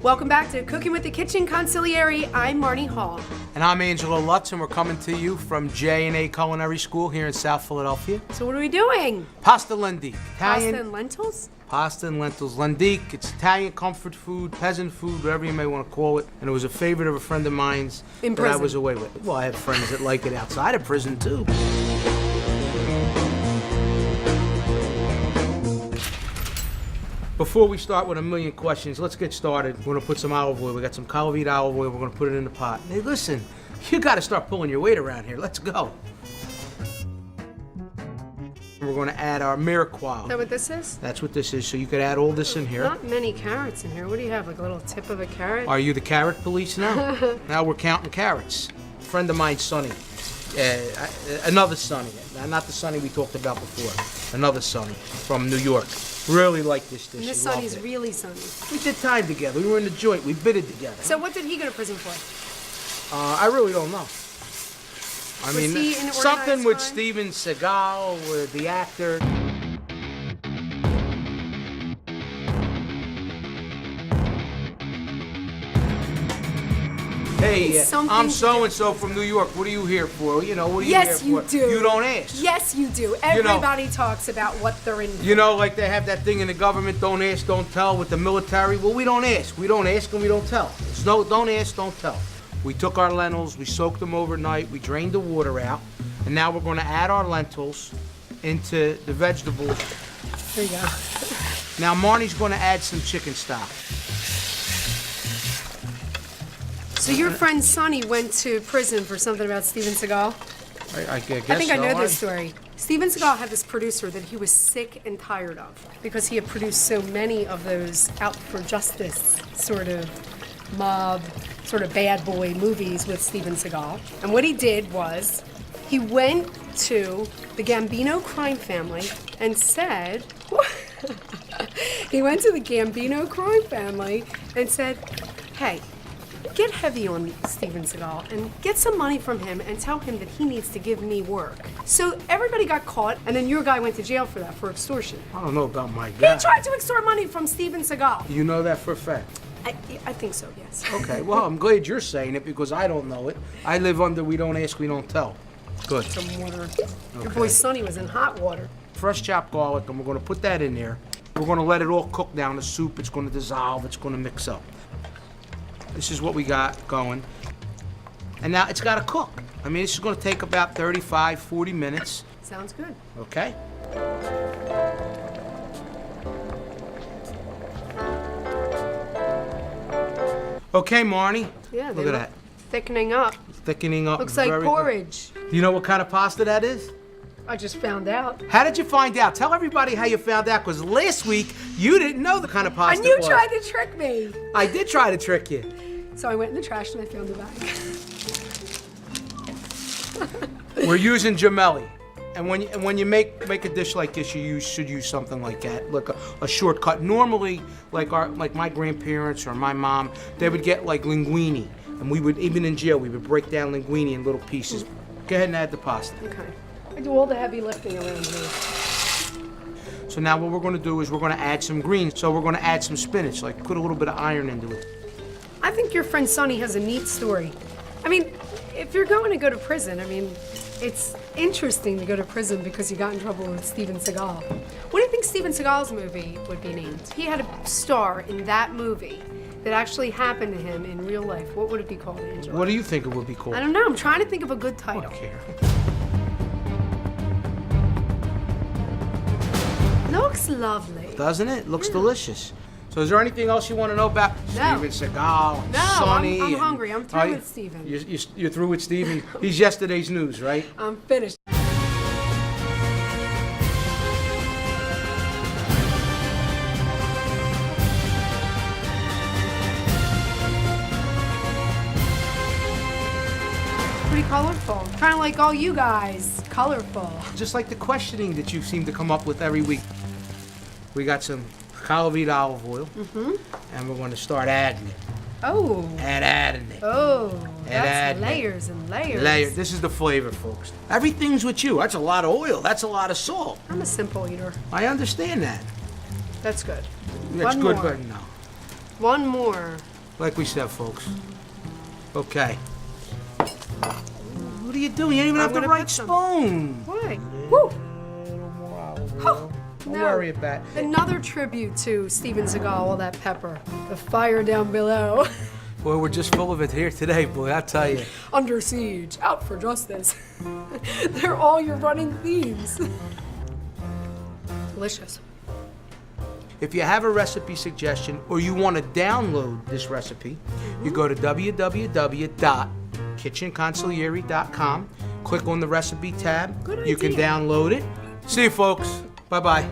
Welcome back to Cooking with the Kitchen Consigliere. I'm Marnie Hall. And I'm Angelo Lutz, and we're coming to you from J&A Culinary School here in South Philadelphia. So what are we doing? Pasta lentil. Pasta and lentils? Pasta and lentils. Lentil, it's Italian comfort food, peasant food, whatever you may want to call it. And it was a favorite of a friend of mine's in that prison. I was away with. Well, I have friends that like it outside of prison, too. Before we start with a million questions, let's get started. We're gonna put some olive oil. We got some celery olive oil. We're gonna put it in the pot. Hey, listen, you gotta start pulling your weight around here. Let's go. We're gonna add our mirepoix. Is that what this is? That's what this is. So you could add all this in here. Not many carrots in here. What do you have, like a little tip of a carrot? Are you the carrot police now? Now we're counting carrots. A friend of mine, Sonny. Another Sonny. Not the Sonny we talked about before. Another Sonny from New York. Really like this dish. And this He loved Sonny's it. really Sonny. We did time together. We were in the joint. We bitted together. So what did he go to prison for? I really don't know. I Was mean, he in something organized with crime? Steven Seagal, with the actor. Hey, Something I'm to so-and-so from New York. What are you here for? You know, what are you Yes, here you for? do. You don't ask. Yes, you do. Everybody talks about what they're in for. You know, like they have that thing in the government, don't ask, don't tell, with the military. Well, we don't ask. We don't ask and we don't tell. It's no, don't ask, don't tell. We took our lentils, we soaked them overnight, we drained the water out, and now we're going to add our lentils into the vegetables. There you go. Now Marnie's going to add some chicken stock. So your friend Sonny went to prison for something about Steven Seagal? I guess I think I know so, this story. Steven Seagal had this producer that he was sick and tired of because he had produced so many of those out for justice sort of mob, sort of bad boy movies with Steven Seagal. And what he did was he went to the Gambino crime family and said, he went to the Gambino crime family and said, hey, get heavy on Steven Seagal and get some money from him and tell him that he needs to give me work. So everybody got caught, and then your guy went to jail for that, for extortion. I don't know about my He guy. tried to extort money from Steven Seagal. You know that for a fact? I think so, yes. Okay, well, I'm glad you're saying it because I don't know it. I live under we don't ask, we don't tell. Good. Some water. Your Okay. boy Sonny was in hot water. Fresh chopped garlic, and we're going to put that in there. We're going to let it all cook down. The soup, it's going to dissolve, it's going to mix up. This is what we got going. And now it's got to cook. I mean, this is going to take about 35, 40 minutes. Sounds good. Okay? Okay, Marnie. Yeah, Look at that. Thickening up. Thickening up. Looks like very good. porridge. Do you know what kind of pasta that is? I just found out. How did you find out? Tell everybody how you found out, because last week you didn't know the kind of pasta And you it was. tried to trick me. I did try to trick you. So I went in the trash and I found the bag. We're using gemelli. And when you make a dish like this, you should use something like that, like a shortcut. Normally, like my grandparents or my mom, they would get like linguine, and we would, even in jail, we would break down linguine in little pieces. Go ahead and add the pasta. Okay. I do all the heavy lifting around here. So now what we're going to do is we're going to add some greens. So we're going to add some spinach, like put a little bit of iron into it. I think your friend Sonny has a neat story. I mean, if you're going to go to prison, I mean, it's interesting to go to prison because you got in trouble with Steven Seagal. What do you think Steven Seagal's movie would be named? He had a star in that movie that actually happened to him in real life. What would it be called, Angelo? What do you think it would be called? I don't know. I'm trying to think of a good I title. don't care. Looks lovely. Doesn't it? Looks delicious. So is there anything else you want to know about No. Steven Seagal, and No, Sonny? I'm and- hungry. I'm through with Steven. You're through with Steven? He's yesterday's news, right? I'm finished. Pretty colorful. Kind of like all you guys. Colorful. Just like the questioning that you seem to come up with every week. We got some celery olive oil, and we're going to start adding it. Oh. And adding it. Oh. That's adding it. layers and layers. Layer. This is the flavor, folks. Everything's with you. That's a lot of oil. That's a lot of salt. I'm a simple eater. I understand that. That's good. That's One good, more. but no. One more. Like we said, folks. Okay. What are you doing? You don't even have the gonna right put some. spoon. Why? Woo! Don't No. worry about it. Another tribute to Steven Seagal, all that pepper. The fire down below. Boy, we're just full of it here today, boy, I'll tell you. Under siege, out for justice. They're all your running themes. Delicious. If you have a recipe suggestion or you want to download this recipe, you go to www.kitchenconsigliere.com, click on the recipe tab. Good You can idea. download it. See you, folks. Bye-bye.